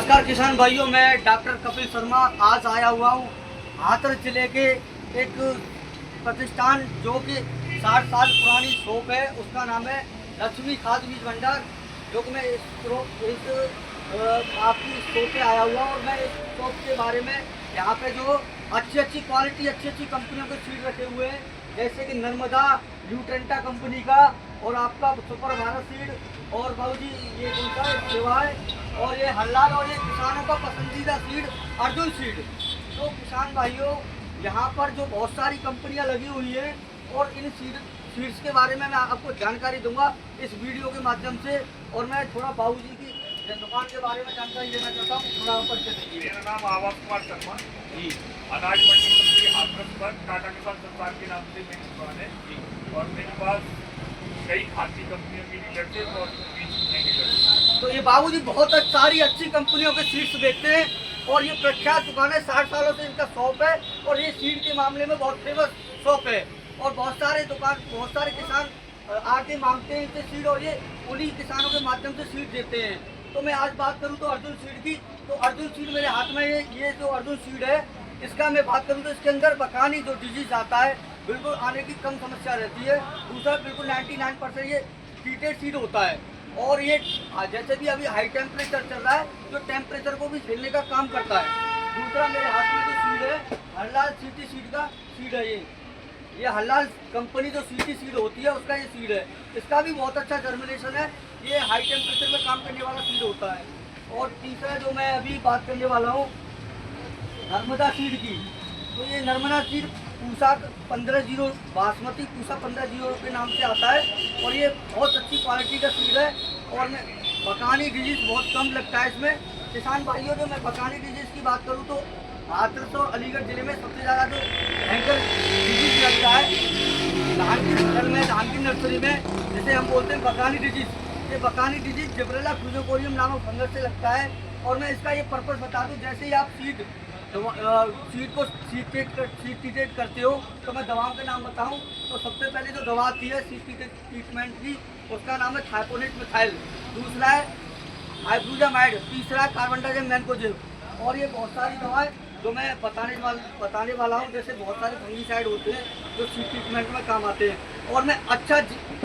नमस्कार किसान भाइयों, मैं डॉक्टर कपिल शर्मा आज आया हुआ हूँ हाथरस जिले के एक प्रतिष्ठान जो कि 60 साल पुरानी शॉप है। उसका नाम है लक्ष्मी खाद बीज भंडार। जो कि मैं इस आपकी शॉप पे आया हुआ हूँ और मैं इस शॉप के बारे में यहाँ पे जो अच्छी क्वालिटी अच्छी कंपनियों के सीड रखे हुए हैं, जैसे कि नर्मदा, ल्यूटेंटा कंपनी का और आपका सुपर भारत सीड और बाबूजी ये कौन सा सेवा है और ये हल्लाल और ये किसानों का पसंदीदा सीड अर्जुन सीड। तो किसान भाइयों, यहाँ पर जो बहुत सारी कंपनियाँ लगी हुई हैं और इन सीड्स के बारे में मैं आपको जानकारी दूंगा इस वीडियो के माध्यम से। और मैं थोड़ा बाबूजी की दुकान के बारे में जानकारी लेना चाहता हूँ, थोड़ा ऊपर से देखिए। मेरा नाम आवास कुमार शर्मा जी, अनाज मंडी कंपनी हाथरस पर टाटा किसान संस्थान के नाम से मेरी दुकान है जी। और मेरे पास कई खादी कंपनियों की डीलरशिप और बीज की डीलरशिप। तो ये बाबूजी बहुत सारी अच्छी कंपनियों के सीड्स बेचते हैं और ये प्रख्यात दुकान है। 60 सालों से इनका शॉप है और ये सीड के मामले में बहुत फेमस शॉप है और बहुत सारे किसान आके मांगते हैं इनसे सीड और ये उन्हीं किसानों के माध्यम से सीड देते हैं। तो मैं आज बात करूं तो अर्जुन सीड की, तो अर्जुन सीड मेरे हाथ में ये जो अर्जुन सीड है, इसका मैं बात करूं तो इसके अंदर बकानी जो डिजीज आता है बिल्कुल आने की कम समस्या रहती है। दूसरा बिल्कुल 99% ये ट्रीटेड सीड होता है और ये जैसे भी अभी हाई टेम्परेचर चल रहा है जो टेम्परेचर को भी झेलने का काम करता है। दूसरा मेरे हाथ में जो सीड है हल्लाल सीटी सीड का सीड है। ये हल्लाल कंपनी जो सीटी सीड होती है उसका ये सीड है। इसका भी बहुत अच्छा जर्मिनेशन है। ये हाई टेम्परेचर में काम करने वाला सीड होता है। और तीसरा जो मैं अभी बात करने वाला हूँ नर्मदा सीड की, तो ये नर्मदा सीड पूसा 15-0 बासमती पूसा 15-0 के नाम से आता है और ये बहुत अच्छी क्वालिटी का सीड है। और मैं बकानी डिजीज बहुत कम लगता है इसमें। किसान भाइयों, जो मैं बकानी डिजीज की बात करूँ तो हाथरस और अलीगढ़ जिले में सबसे ज़्यादा जो भयंकर डिजीज लगता है धान की फसल में, धान की नर्सरी में, जिसे हम बोलते हैं बकानी डिजीज। ये बकानी डिजीज जिब्रेला फ्यूजोकोरियम नामक फंगस से लगता है। और मैं इसका ये पर्पस बता दूं, जैसे ही आप सीड को सीड ट्रीटेड करते हो तो मैं दवाओं के नाम बताऊं तो सबसे पहले जो दवा आती है सीड ट्रीटमेंट की, उसका नाम है थाइपोनेट मिथाइल। दूसरा है हाइब्रूजामाइड। तीसरा है कार्बेंडाजिम मैनकोजेब। और ये बहुत सारी दवाएं जो मैं बताने वाला हूँ, जैसे बहुत सारे फंगीसाइड होते हैं जो सीड ट्रीटमेंट में काम आते हैं। और मैं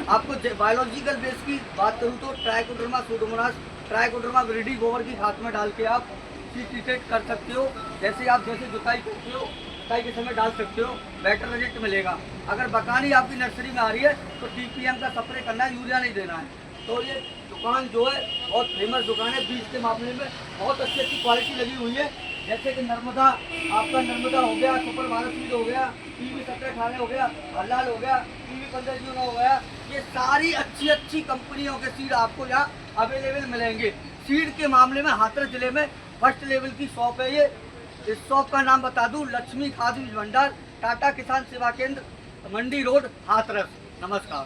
आपको बायोलॉजिकल बेस की बात करूँ तो ट्राइकोडर्मा सूडोमोनास, ट्राइकोडर्मा विरिडी गोबर की खाद में डाल के आप सीड ट्रीटेड कर सकते हो। जैसे जुताई करते हो, जुताई के समय डाल सकते हो, बेटर रिजल्ट मिलेगा। अगर बकानी आपकी नर्सरी में आ रही है तो TPM का स्प्रे करना है, यूरिया नहीं देना है। तो ये दुकान जो है बहुत फेमस दुकान है। बीज के मामले में बहुत अच्छी क्वालिटी लगी हुई है, जैसे कि नर्मदा हो गया, सुपर भारत सीड हो गया, PV 1718 हो गया, हल्लाल हो गया, PV 1509 हो गया। ये सारी अच्छी कंपनियों के सीड आपको यहाँ अवेलेबल मिलेंगे। सीड के मामले में हाथरस जिले में फर्स्ट लेवल की शॉप है ये। इस शॉप का नाम बता दूं, लक्ष्मी खाद बीज भंडार, टाटा किसान सेवा केंद्र, मंडी रोड, हाथरस। नमस्कार।